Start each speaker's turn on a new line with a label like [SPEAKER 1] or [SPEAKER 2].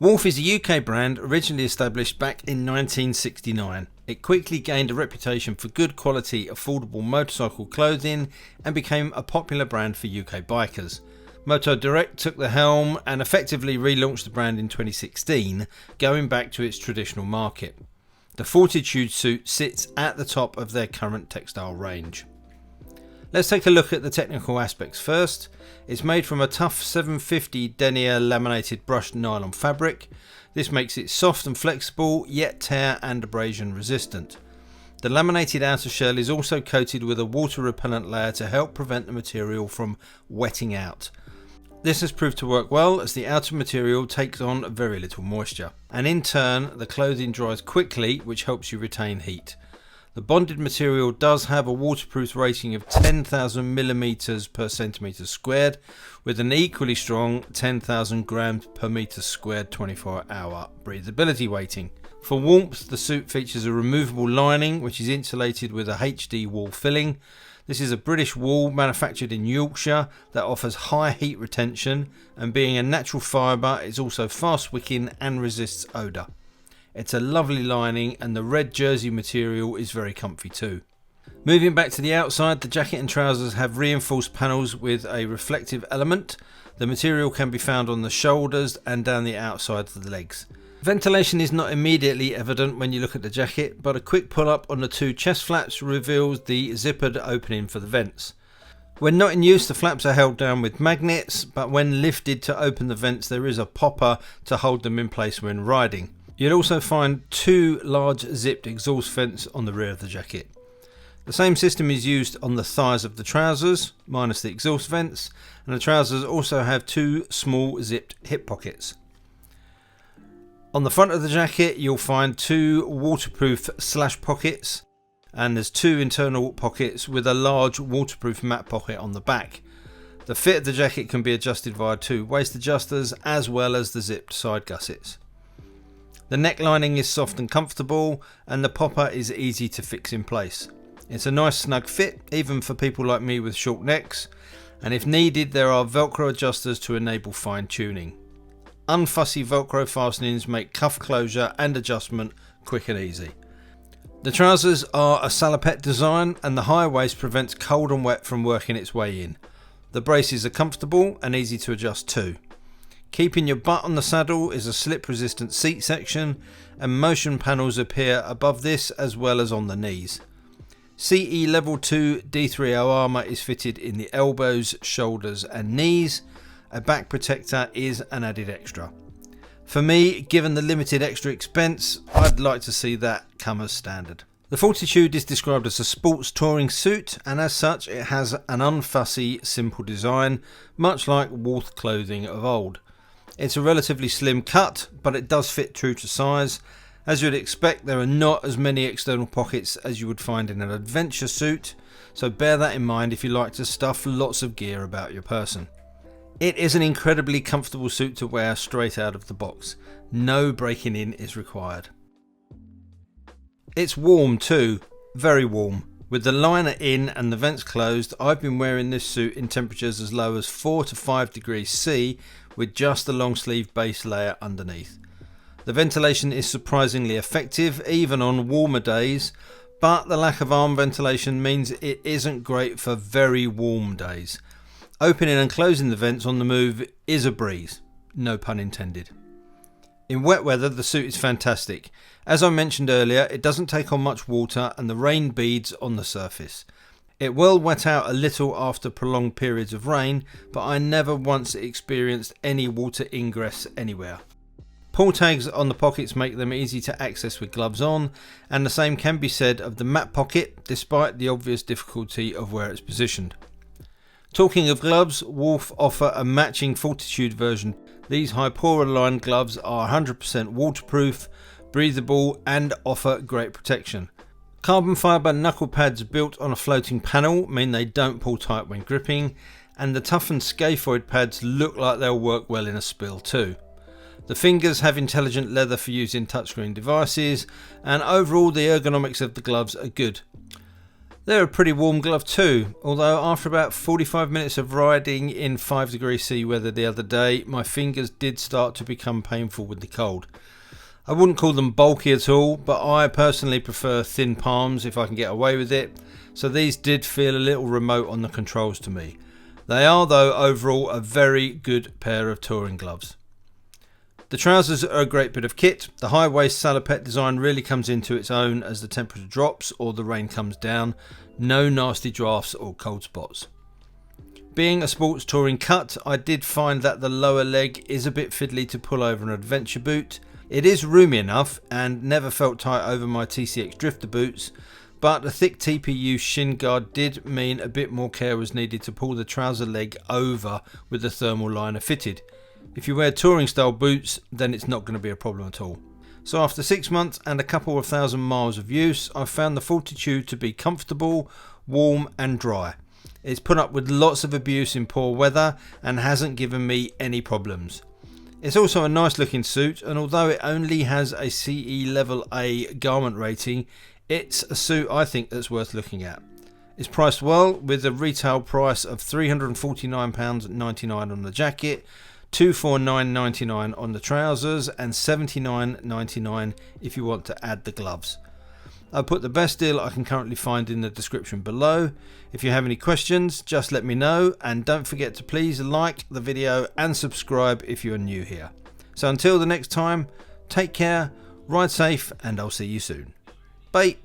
[SPEAKER 1] Wolf is a UK brand originally established back in 1969. It quickly gained a reputation for good quality, affordable motorcycle clothing and became a popular brand for UK bikers. Moto Direct took the helm and effectively relaunched the brand in 2016, going back to its traditional market. The Fortitude suit sits at the top of their current textile range. Let's take a look at the technical aspects first. It's made from a tough 750 denier laminated brushed nylon fabric. This makes it soft and flexible, yet tear and abrasion resistant. The laminated outer shell is also coated with a water repellent layer to help prevent the material from wetting out. This has proved to work well as the outer material takes on very little moisture, and in turn the clothing dries quickly, which helps you retain heat. The bonded material does have a waterproof rating of 10,000 millimeters per centimeter squared, with an equally strong 10,000 grams per meter squared 24-hour breathability rating. For warmth, the suit features a removable lining which is insulated with a HD wool filling. This is a British wool manufactured in Yorkshire that offers high heat retention, and being a natural fibre, it's also fast wicking and resists odour. It's a lovely lining, and the red jersey material is very comfy too. Moving back to the outside, the jacket and trousers have reinforced panels with a reflective element. The material can be found on the shoulders and down the outside of the legs. Ventilation is not immediately evident when you look at the jacket, but a quick pull up on the two chest flaps reveals the zippered opening for the vents. When not in use, the flaps are held down with magnets, but when lifted to open the vents there is a popper to hold them in place when riding. You'll also find two large zipped exhaust vents on the rear of the jacket. The same system is used on the thighs of the trousers, minus the exhaust vents, and the trousers also have two small zipped hip pockets. On the front of the jacket you'll find two waterproof slash pockets, and there's two internal pockets with a large waterproof mat pocket on the back. The fit of the jacket can be adjusted via two waist adjusters as well as the zipped side gussets. The neck lining is soft and comfortable, and the popper is easy to fix in place. It's a nice snug fit even for people like me with short necks, and if needed there are velcro adjusters to enable fine tuning. Unfussy velcro fastenings make cuff closure and adjustment quick and easy. The trousers are a salopette design, and the high waist prevents cold and wet from working its way in. The braces are comfortable and easy to adjust too. Keeping your butt on the saddle is a slip resistant seat section, and motion panels appear above this as well as on the knees. CE level 2 D3O armour is fitted in the elbows, shoulders and knees. A back protector is an added extra. For me, given the limited extra expense, I'd like to see that come as standard. The Fortitude is described as a sports touring suit, and as such it has an unfussy, simple design, much like Wolf clothing of old. It's a relatively slim cut, but it does fit true to size. As you'd expect, there are not as many external pockets as you would find in an adventure suit, so bear that in mind if you like to stuff lots of gear about your person. It is an incredibly comfortable suit to wear straight out of the box. No breaking in is required. It's warm too, very warm. With the liner in and the vents closed, I've been wearing this suit in temperatures as low as 4 to 5 degrees C with just a long sleeve base layer underneath. The ventilation is surprisingly effective even on warmer days, but the lack of arm ventilation means it isn't great for very warm days. Opening and closing the vents on the move is a breeze, no pun intended. In wet weather the suit is fantastic. As I mentioned earlier, it doesn't take on much water and the rain beads on the surface. It will wet out a little after prolonged periods of rain, but I never once experienced any water ingress anywhere. Pull tags on the pockets make them easy to access with gloves on, and the same can be said of the mat pocket despite the obvious difficulty of where it's positioned. Talking of gloves, Wolf offer a matching Fortitude version. These Hypora lined gloves are 100% waterproof, breathable and offer great protection. Carbon fibre knuckle pads built on a floating panel mean they don't pull tight when gripping, and the toughened scaphoid pads look like they'll work well in a spill too. The fingers have intelligent leather for using touchscreen devices, and overall the ergonomics of the gloves are good. They're a pretty warm glove too, although after about 45 minutes of riding in 5°C weather the other day, my fingers did start to become painful with the cold. I wouldn't call them bulky at all, but I personally prefer thin palms if I can get away with it, so these did feel a little remote on the controls to me. They are though overall a very good pair of touring gloves. The trousers are a great bit of kit. The high waist salopette design really comes into its own as the temperature drops or the rain comes down. No nasty drafts or cold spots. Being a sports touring cut, I did find that the lower leg is a bit fiddly to pull over an adventure boot. It is roomy enough and never felt tight over my TCX drifter boots, but a thick TPU shin guard did mean a bit more care was needed to pull the trouser leg over with the thermal liner fitted. If you wear touring style boots, then it's not going to be a problem at all. So after 6 months and a couple of thousand miles of use, I've found the Fortitude to be comfortable, warm and dry. It's put up with lots of abuse in poor weather and hasn't given me any problems. It's also a nice looking suit, and although it only has a CE level A garment rating, it's a suit I think that's worth looking at. It's priced well, with a retail price of £349.99 on the jacket, £249.99 on the trousers and £79.99 if you want to add the gloves. I'll put the best deal I can currently find in the description below. If you have any questions, just let me know, and don't forget to please like the video and subscribe if you're new here. So until the next time, take care, ride safe, and I'll see you soon. Bye.